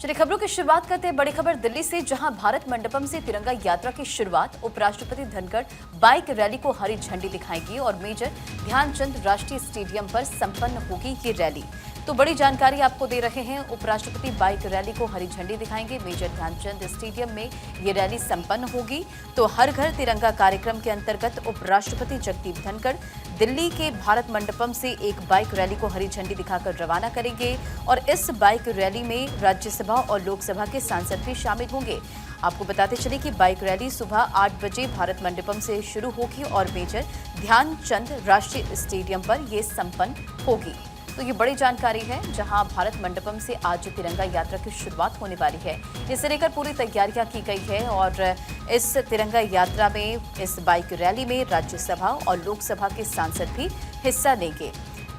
चलिए खबरों की शुरुआत करते हैं। बड़ी खबर दिल्ली से, जहां भारत मंडपम से तिरंगा यात्रा की शुरुआत उपराष्ट्रपति धनखड़ बाइक रैली को हरी झंडी दिखाएंगी और मेजर ध्यानचंद राष्ट्रीय स्टेडियम पर संपन्न होगी ये रैली। तो बड़ी जानकारी आपको दे रहे हैं। उपराष्ट्रपति बाइक रैली को हरी झंडी दिखाएंगे। मेजर ध्यानचंद स्टेडियम में ये रैली संपन्न होगी। तो हर घर तिरंगा कार्यक्रम के अंतर्गत उपराष्ट्रपति जगदीप धनखड़ दिल्ली के भारत मंडपम से एक बाइक रैली को हरी झंडी दिखाकर रवाना करेंगे और इस बाइक रैली में राज्यसभा और लोकसभा के सांसद भी शामिल होंगे। आपको बताते चले कि बाइक रैली सुबह 8 बजे भारत मंडपम से शुरू होगी और मेजर ध्यानचंद राष्ट्रीय स्टेडियम पर ये संपन्न होगी। तो ये बड़ी जानकारी है, जहां भारत मंडपम से आज तिरंगा यात्रा की शुरुआत होने वाली है। इसे लेकर पूरी तैयारियां की गई है और इस तिरंगा यात्रा में, इस बाइक रैली में राज्यसभा और लोकसभा के सांसद भी हिस्सा लेंगे।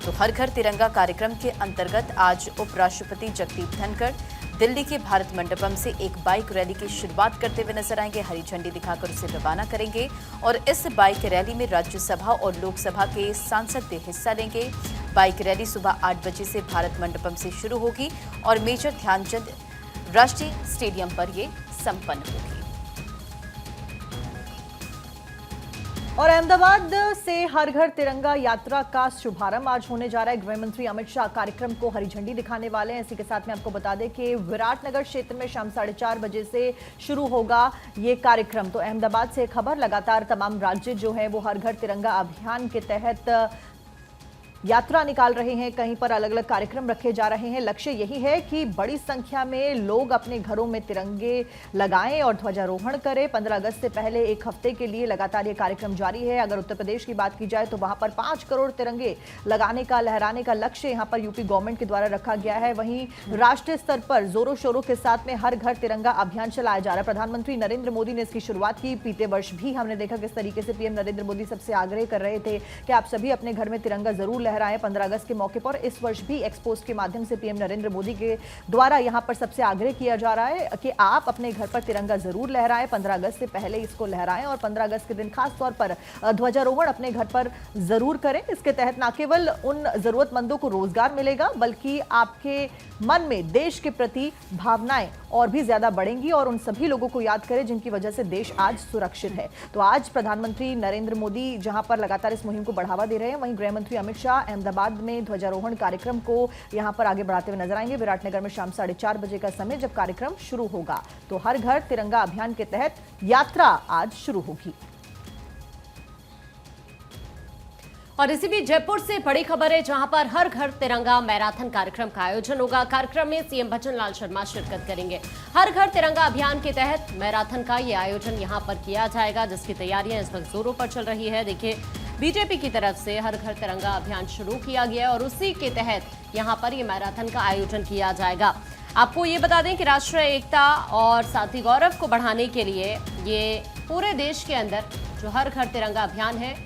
तो हर घर तिरंगा कार्यक्रम के अंतर्गत आज उपराष्ट्रपति जगदीप धनखड़ दिल्ली के भारत मंडपम से एक बाइक रैली की शुरुआत करते हुए नजर आएंगे। हरी झंडी दिखाकर उसे रवाना करेंगे और इस बाइक रैली में राज्यसभा और लोकसभा के सांसद भी हिस्सा लेंगे। बाइक रैली सुबह 8 बजे से भारत मंडपम से शुरू होगी और मेजर ध्यानचंद राष्ट्रीय स्टेडियम पर ये संपन्न होगी। और अहमदाबाद से हर घर तिरंगा यात्रा का शुभारंभ आज होने जा रहा है। गृह मंत्री अमित शाह कार्यक्रम को हरी झंडी दिखाने वाले हैं। इसी के साथ में आपको बता दें कि विराटनगर क्षेत्र में शाम 4:30 बजे से शुरू होगा ये कार्यक्रम। तो अहमदाबाद से खबर, लगातार तमाम राज्य जो है वो हर घर तिरंगा अभियान के तहत यात्रा निकाल रहे हैं। कहीं पर अलग अलग कार्यक्रम रखे जा रहे हैं। लक्ष्य यही है कि बड़ी संख्या में लोग अपने घरों में तिरंगे लगाएं और ध्वजारोहण करें। 15 अगस्त से पहले एक हफ्ते के लिए लगातार ये कार्यक्रम जारी है। अगर उत्तर प्रदेश की बात की जाए तो वहां पर 5 करोड़ तिरंगे लगाने का, लहराने का लक्ष्य यहां पर यूपी गवर्नमेंट के द्वारा रखा गया है। वहीं राष्ट्रीय स्तर पर जोरों शोरों के साथ में हर घर तिरंगा अभियान चलाया जा रहा है। प्रधानमंत्री नरेंद्र मोदी ने इसकी शुरुआत की। बीते वर्ष भी हमने देखा किस तरीके से पीएम नरेंद्र मोदी सबसे आग्रह कर रहे थे कि आप सभी अपने घर में तिरंगा जरूर लहराएं 15 अगस्त के मौके पर। इस वर्ष भी एक्सपोज के माध्यम से पीएम नरेंद्र मोदी के द्वारा यहां पर सबसे आग्रह किया जा रहा है कि आप अपने घर पर तिरंगा जरूर लहराएं। 15 अगस्त से पहले इसको लहराएं और 15 अगस्त के दिन खास तौर पर ध्वजारोहण अपने घर पर जरूर करें। इसके तहत न केवल उन जरूरतमंदों को रोजगार मिलेगा, बल्कि आपके मन में देश के प्रति भावनाएं और भी ज्यादा बढ़ेंगी और उन सभी लोगों को याद करें जिनकी वजह से देश आज सुरक्षित है। तो आज प्रधानमंत्री नरेंद्र मोदी जहां पर लगातार इस मुहिम को बढ़ावा दे रहे हैं, वहीं गृह मंत्री अमित शाह अहमदाबाद में ध्वजारोहण कार्यक्रम को यहां पर आगे बढ़ाते हुए नजर आएंगे। विराटनगर में शाम 4:30 बजे का समय जब कार्यक्रम शुरू होगा। तो हर घर तिरंगा अभियान के तहत यात्रा आज शुरू होगी। और इसी बीच जयपुर से बड़ी खबर है, जहां पर हर घर तिरंगा मैराथन कार्यक्रम का आयोजन होगा। कार्यक्रम में सीएम भजन लाल शर्मा शिरकत करेंगे। हर घर तिरंगा अभियान के तहत मैराथन का ये आयोजन यहां पर किया जाएगा, जिसकी तैयारियां इस वक्त जोरों पर चल रही है। देखिए, बीजेपी की तरफ से हर घर तिरंगा अभियान शुरू किया गया है और उसी के तहत यहां पर ये मैराथन का आयोजन किया जाएगा। आपको ये बता दें कि राष्ट्रीय एकता और साथी गौरव को बढ़ाने के लिए ये पूरे देश के अंदर जो हर घर तिरंगा अभियान है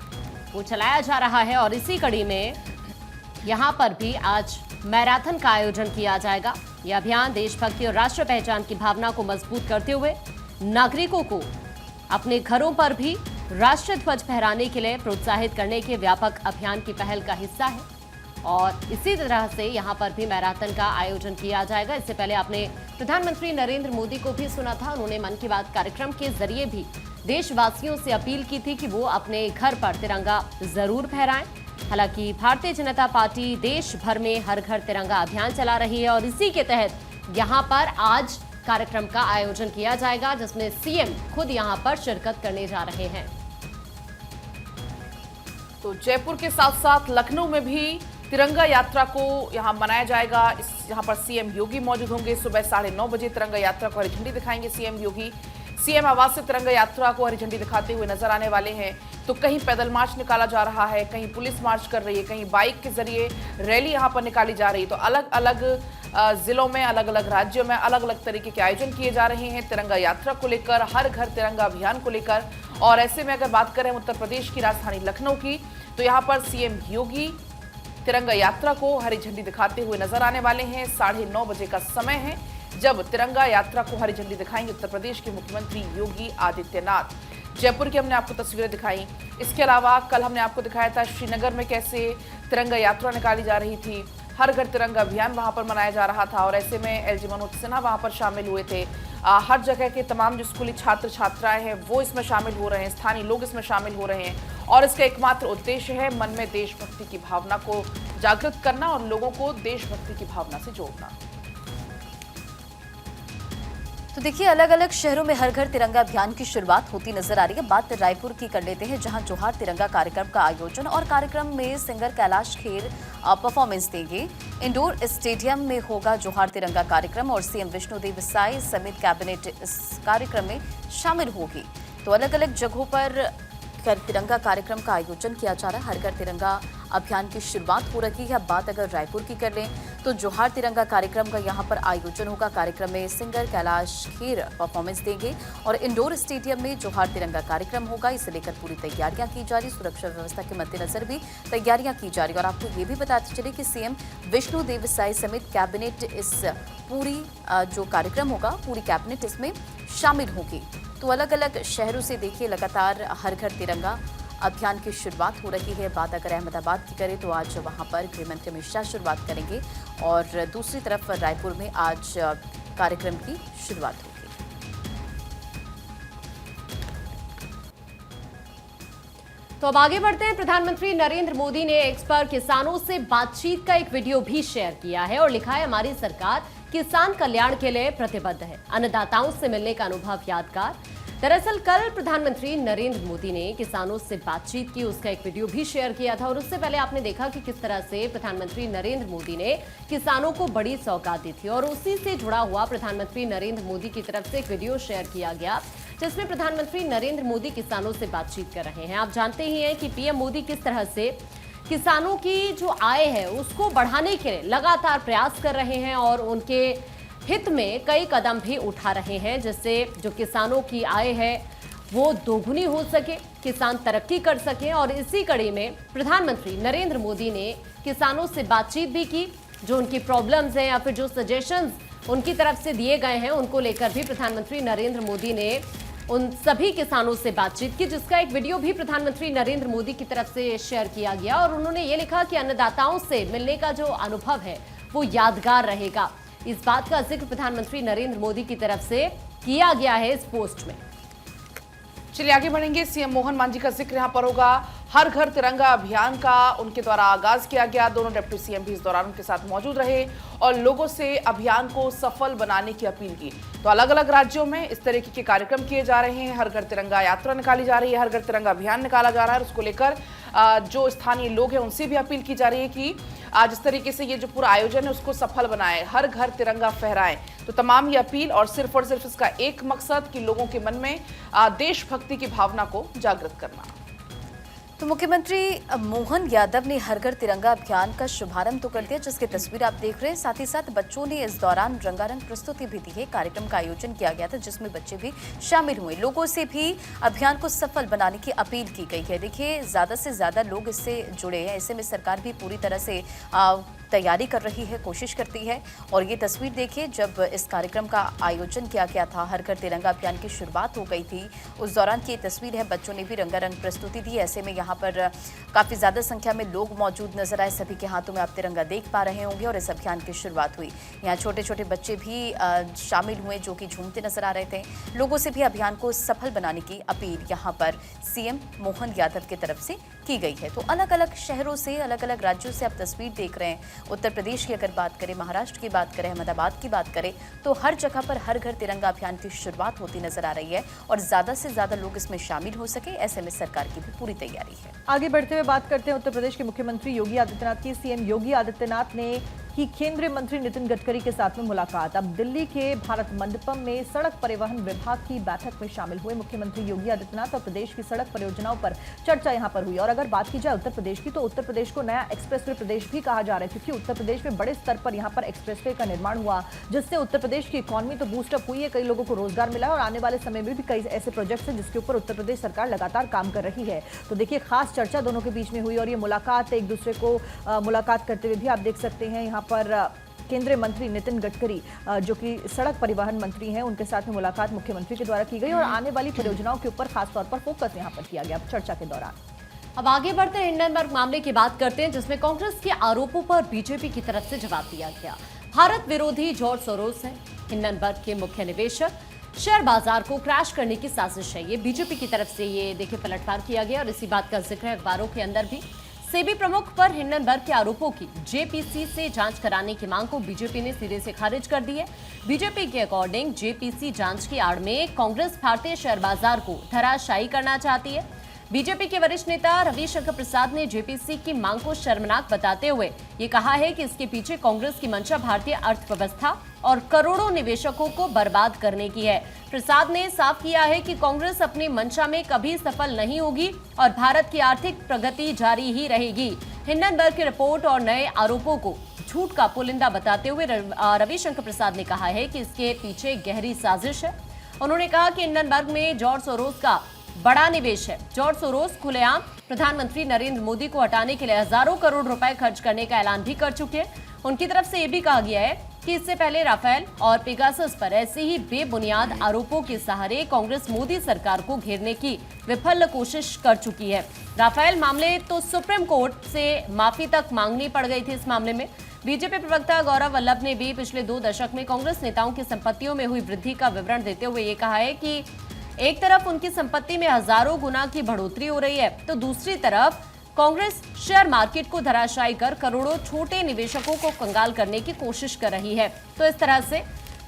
वो चलाया जा रहा है और इसी कड़ी में यहां पर भी आज मैराथन का आयोजन किया जाएगा। यह अभियान देशभक्ति और राष्ट्र पहचान की भावना को मजबूत करते हुए नागरिकों को अपने घरों पर भी राष्ट्रीय ध्वज फहराने के लिए प्रोत्साहित करने के व्यापक अभियान की पहल का हिस्सा है और इसी तरह से यहां पर भी मैराथन का आयोजन किया जाएगा। इससे पहले आपने प्रधानमंत्री नरेंद्र मोदी को भी सुना था। उन्होंने मन की बात कार्यक्रम के जरिए भी देशवासियों से अपील की थी कि वो अपने घर पर तिरंगा जरूर फहराएं। हालांकि भारतीय जनता पार्टी देश भर में हर घर तिरंगा अभियान चला रही है और इसी के तहत यहां पर आज कार्यक्रम का आयोजन किया जाएगा, जिसमें सीएम खुद यहां पर शिरकत करने जा रहे हैं। तो जयपुर के साथ साथ लखनऊ में भी तिरंगा यात्रा को यहां मनाया जाएगा। यहां पर सीएम योगी मौजूद होंगे। सुबह 9:30 बजे तिरंगा यात्रा को हरी झंडी दिखाएंगे सीएम योगी। सीएम आवास से तिरंगा यात्रा को हरी झंडी दिखाते हुए नजर आने वाले हैं। तो कहीं पैदल मार्च निकाला जा रहा है, कहीं पुलिस मार्च कर रही है, कहीं बाइक के जरिए रैली यहां पर निकाली जा रही है। तो अलग अलग जिलों में, अलग अलग राज्यों में अलग अलग तरीके के आयोजन किए जा रहे हैं तिरंगा यात्रा को लेकर, हर घर तिरंगा अभियान को लेकर। और ऐसे में अगर बात करें उत्तर प्रदेश की राजधानी लखनऊ की, तो यहाँ पर सीएम योगी तिरंगा यात्रा को हरी झंडी दिखाते हुए नजर आने वाले हैं। 9:30 बजे का समय है जब तिरंगा यात्रा को हरी झंडी दिखाएंगे उत्तर प्रदेश के मुख्यमंत्री योगी आदित्यनाथ। जयपुर की हमने आपको तस्वीरें दिखाई। इसके अलावा कल हमने आपको दिखाया था श्रीनगर में कैसे तिरंगा यात्रा निकाली जा रही थी। हर घर तिरंगा अभियान वहां पर मनाया जा रहा था और ऐसे में एलजी मनोज सिन्हा वहां पर शामिल हुए थे। हर जगह के तमाम जो स्कूली छात्र छात्राएं हैं वो इसमें शामिल हो रहे हैं, स्थानीय लोग इसमें शामिल हो रहे हैं और इसका एकमात्र उद्देश्य है मन में देशभक्ति की भावना को जागृत करना और लोगों को देशभक्ति की भावना से जोड़ना। तो देखिए, अलग अलग शहरों में हर घर तिरंगा अभियान की शुरुआत होती नजर आ रही है। बात रायपुर की कर लेते हैं, जहां जोहार तिरंगा कार्यक्रम का आयोजन और कार्यक्रम में सिंगर कैलाश खेर परफॉर्मेंस देंगे। इंडोर स्टेडियम में होगा जोहार तिरंगा कार्यक्रम और सीएम विष्णुदेव साय समेत कैबिनेट इस कार्यक्रम में शामिल होगी। तो अलग अलग जगहों पर तिरंगा कार्यक्रम का आयोजन किया जा रहा है। हर घर तिरंगा अभियान की शुरुआत हो रही है। बात अगर रायपुर की कर लें तो जोहार तिरंगा कार्यक्रम का यहां पर आयोजन होगा। कार्यक्रम में सिंगर कैलाश खेर परफॉर्मेंस देंगे और इंडोर स्टेडियम में जोहार तिरंगा कार्यक्रम होगा। इसे लेकर पूरी तैयारियां की जा रही, सुरक्षा व्यवस्था के मद्देनजर भी तैयारियां की जा रही। और आपको ये भी बताते चले कि सीएम विष्णुदेव साय समेत कैबिनेट इस पूरी जो कार्यक्रम होगा, पूरी कैबिनेट इसमें शामिल होगी। तो अलग अलग शहरों से देखिए लगातार हर घर तिरंगा अभियान की शुरुआत हो रही है। बात अगर अहमदाबाद की करें तो आज वहां पर गृह मंत्री अमित शाह शुरुआत करेंगे और दूसरी तरफ रायपुर में आज कार्यक्रम की शुरुआत होगी। तो अब आगे बढ़ते हैं। प्रधानमंत्री नरेंद्र मोदी ने एक्स पर किसानों से बातचीत का एक वीडियो भी शेयर किया है और लिखा है, हमारी सरकार किसान कल्याण के लिए प्रतिबद्ध है, अन्नदाताओं से मिलने का अनुभव यादगार। दरअसल कल प्रधानमंत्री नरेंद्र मोदी ने किसानों से बातचीत की, उसका एक वीडियो भी शेयर किया था और उससे पहले आपने देखा कि किस तरह से प्रधानमंत्री नरेंद्र मोदी ने किसानों को बड़ी सौगात दी थी और उसी से जुड़ा हुआ प्रधानमंत्री नरेंद्र मोदी की तरफ से एक वीडियो शेयर किया गया जिसमें प्रधानमंत्री नरेंद्र मोदी किसानों से बातचीत कर रहे हैं। आप जानते ही हैं कि पीएम मोदी किस तरह से किसानों की जो आय है उसको बढ़ाने के लिए लगातार प्रयास कर रहे हैं और उनके हित में कई कदम भी उठा रहे हैं, जिससे जो किसानों की आय है वो दोगुनी हो सके, किसान तरक्की कर सके। और इसी कड़ी में प्रधानमंत्री नरेंद्र मोदी ने किसानों से बातचीत भी की, जो उनकी प्रॉब्लम्स हैं या फिर जो सजेशंस उनकी तरफ से दिए गए हैं उनको लेकर भी प्रधानमंत्री नरेंद्र मोदी ने उन सभी किसानों से बातचीत की, जिसका एक वीडियो भी प्रधानमंत्री नरेंद्र मोदी की तरफ से शेयर किया गया और उन्होंने ये लिखा कि अन्नदाताओं से मिलने का जो अनुभव है वो यादगार रहेगा। इस बात का जिक्र प्रधानमंत्री नरेंद्र मोदी की तरफ से किया गया है इस पोस्ट में। चलिए आगे बढ़ेंगे। सीएम मोहन मांझी का जिक्र यहाँ पर होगा। हर घर तिरंगा अभियान का उनके द्वारा आगाज किया गया। दोनों डिप्टी सीएम भी इस दौरान उनके साथ मौजूद रहे और लोगों से अभियान को सफल बनाने की अपील की। तो अलग अलग राज्यों में इस तरीके के कार्यक्रम किए जा रहे हैं। हर घर तिरंगा यात्रा निकाली जा रही है, हर घर तिरंगा अभियान निकाला जा रहा है। उसको लेकर जो स्थानीय लोग हैं उनसे भी अपील की जा रही है कि जिस तरीके से ये जो पूरा आयोजन है उसको सफल बनाएं, हर घर तिरंगा फहराएं। तो तमाम ये अपील और सिर्फ इसका एक मकसद कि लोगों के मन में देशभक्ति की भावना को जागृत करना। तो मुख्यमंत्री मोहन यादव ने हर घर तिरंगा अभियान का शुभारंभ तो कर दिया, जिसकी तस्वीर आप देख रहे हैं। साथ ही साथ बच्चों ने इस दौरान रंगारंग प्रस्तुति भी दी है। कार्यक्रम का आयोजन किया गया था जिसमें बच्चे भी शामिल हुए। लोगों से भी अभियान को सफल बनाने की अपील की गई है। देखिए, ज्यादा से ज्यादा लोग इससे जुड़े हैं। ऐसे में सरकार भी पूरी तरह से तैयारी कर रही है, कोशिश करती है। और ये तस्वीर देखिए, जब इस कार्यक्रम का आयोजन किया गया था, हर घर तिरंगा अभियान की शुरुआत हो गई थी, उस दौरान की ये तस्वीर है। बच्चों ने भी रंगारंग प्रस्तुति दी। ऐसे में यहाँ पर काफी ज्यादा संख्या में लोग मौजूद नजर आए। सभी के हाथों में आप तिरंगा देख पा रहे होंगे और इस अभियान की शुरुआत हुई। यहाँ छोटे छोटे बच्चे भी शामिल हुए जो कि झूमते नजर आ रहे थे। लोगों से भी अभियान को सफल बनाने की अपील यहाँ पर सीएम मोहन यादव की तरफ से की गई है। तो अलग अलग शहरों से, अलग अलग राज्यों से आप तस्वीर देख रहे हैं। उत्तर प्रदेश की अगर बात करें, महाराष्ट्र की बात करें, अहमदाबाद की बात करें, तो हर जगह पर हर घर तिरंगा अभियान की शुरुआत होती नजर आ रही है और ज्यादा से ज्यादा लोग इसमें शामिल हो सके, ऐसे में सरकार की भी पूरी तैयारी है। आगे बढ़ते हुए बात करते हैं उत्तर प्रदेश के मुख्यमंत्री योगी आदित्यनाथ की। सीएम योगी आदित्यनाथ ने की केंद्रीय मंत्री नितिन गडकरी के साथ में मुलाकात। अब दिल्ली के भारत मंडपम में सड़क परिवहन विभाग की बैठक में शामिल हुए मुख्यमंत्री योगी आदित्यनाथ और प्रदेश की सड़क परियोजनाओं पर चर्चा यहां पर हुई। और अगर बात की जाए उत्तर प्रदेश की, तो उत्तर प्रदेश को नया एक्सप्रेसवे प्रदेश भी कहा जा रहा है, क्योंकि उत्तर प्रदेश में बड़े स्तर पर यहां पर एक्सप्रेसवे का निर्माण हुआ, जिससे उत्तर प्रदेश की इकोनॉमी तो बूस्टअप हुई है, कई लोगों को रोजगार मिला और आने वाले समय में भी कई ऐसे प्रोजेक्ट्स हैं जिसके ऊपर उत्तर प्रदेश सरकार लगातार काम कर रही है। तो देखिए, खास चर्चा दोनों के बीच में हुई और ये मुलाकात एक दूसरे को मुलाकात करते हुए भी आप देख सकते हैं। यहाँ पर केंद्रीय मंत्री नितिन गडकरी जो कि सड़क परिवहन मंत्री हैं, उनके साथ में मुलाकात मुख्यमंत्री के द्वारा की गई और आने वाली परियोजनाओं के ऊपर खासतौर पर फोकस यहां पर किया गया चर्चा के दौरान। अब आगे बढ़ते हैं हिंडनबर्ग मामले की बात करते हैं, जिसमें कांग्रेस के आरोपों पर बीजेपी की तरफ से जवाब दिया गया। भारत विरोधी जॉर्ज सोरोस है हिंडनबर्ग के मुख्य निवेशक। शेयर बाजार को क्रैश करने की साजिश है, ये बीजेपी की तरफ से ये देखिए पलटवार किया गया और इसी बात का जिक्र है अखबारों के अंदर भी। सेबी प्रमुख पर हिंडनबर्ग के आरोपों की जेपीसी से जांच कराने की मांग को बीजेपी ने सिरे से खारिज कर दी है। बीजेपी के अकॉर्डिंग जेपीसी जांच की आड़ में कांग्रेस भारतीय शेयर बाजार को धराशायी करना चाहती है। बीजेपी के वरिष्ठ नेता रविशंकर प्रसाद ने जेपीसी की मांग को शर्मनाक बताते हुए ये कहा है कि इसके पीछे कांग्रेस की मंशा भारतीय अर्थव्यवस्था और करोड़ों निवेशकों को बर्बाद करने की है। प्रसाद ने साफ किया है कि कांग्रेस अपनी मंशा में कभी सफल नहीं होगी और भारत की आर्थिक प्रगति जारी ही रहेगी। हिंडनबर्ग की रिपोर्ट और नए आरोपों को झूठ का पुलिंदा बताते हुए रविशंकर प्रसाद ने कहा है कि इसके पीछे गहरी साजिश है। उन्होंने कहा कि हिंडनबर्ग में जॉर्ज सोरोस का बड़ा निवेश है। जॉर्ज सोरोस खुलेआम प्रधानमंत्री नरेंद्र मोदी को हटाने के लिए हजारों करोड़ रुपए खर्च करने का ऐलान भी कर चुके हैं। उनकी तरफ से यह भी कहा गया है कि इससे पहले राफेल और पेगासस पर ऐसे ही बेबुनियाद आरोपों के सहारे कांग्रेस मोदी सरकार को घेरने की विफल कोशिश कर चुकी है। राफेल मामले तो सुप्रीम कोर्ट से माफी तक मांगनी पड़ गई थी। इस मामले में बीजेपी प्रवक्ता गौरव वल्लभ ने भी पिछले 2 दशक में कांग्रेस नेताओं की संपत्तियों में हुई वृद्धि का विवरण देते हुए ये कहा है कि एक तरफ उनकी संपत्ति में हजारों गुना की बढ़ोतरी हो रही है, तो दूसरी तरफ कांग्रेस शेयर मार्केट को धराशायी कर करोड़ों छोटे निवेशकों को कंगाल करने की कोशिश कर रही है। तो इस तरह से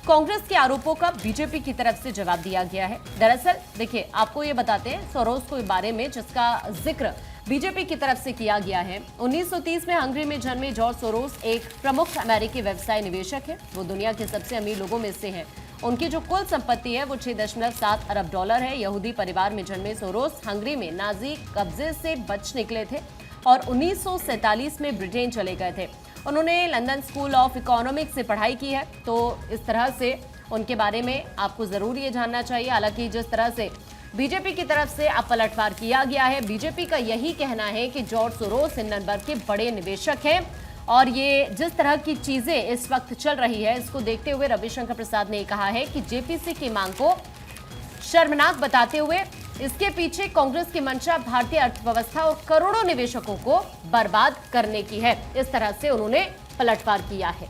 कांग्रेस के आरोपों का बीजेपी की तरफ से जवाब दिया गया है। दरअसल देखिए, आपको ये बताते हैं सोरोस के बारे में, जिसका जिक्र बीजेपी की तरफ से किया गया है। 1930 में हंगरी में जन्मे जॉर्ज सोरोस एक प्रमुख अमेरिकी व्यवसाय निवेशक है। वो दुनिया के सबसे अमीर लोगों में से हैं। उनकी जो कुल संपत्ति है वो 6.7 अरब डॉलर है। यहूदी परिवार में जन्मे सोरोस हंगरी में नाजी कब्जे से बच निकले थे और 1947 में ब्रिटेन चले गए थे। उन्होंने लंदन स्कूल ऑफ इकोनॉमिक्स से पढ़ाई की है। तो इस तरह से उनके बारे में आपको जरूर ये जानना चाहिए। हालांकि जिस तरह से बीजेपी की तरफ से अब पलटवार किया गया है, बीजेपी का यही कहना है कि जॉर्ज सोरोस हिंडनबर्ग के बड़े निवेशक हैं और ये जिस तरह की चीजें इस वक्त चल रही है, इसको देखते हुए रविशंकर प्रसाद ने कहा है कि जेपीसी की मांग को शर्मनाक बताते हुए इसके पीछे कांग्रेस की मंशा भारतीय अर्थव्यवस्था और करोड़ों निवेशकों को बर्बाद करने की है। इस तरह से उन्होंने पलटवार किया है।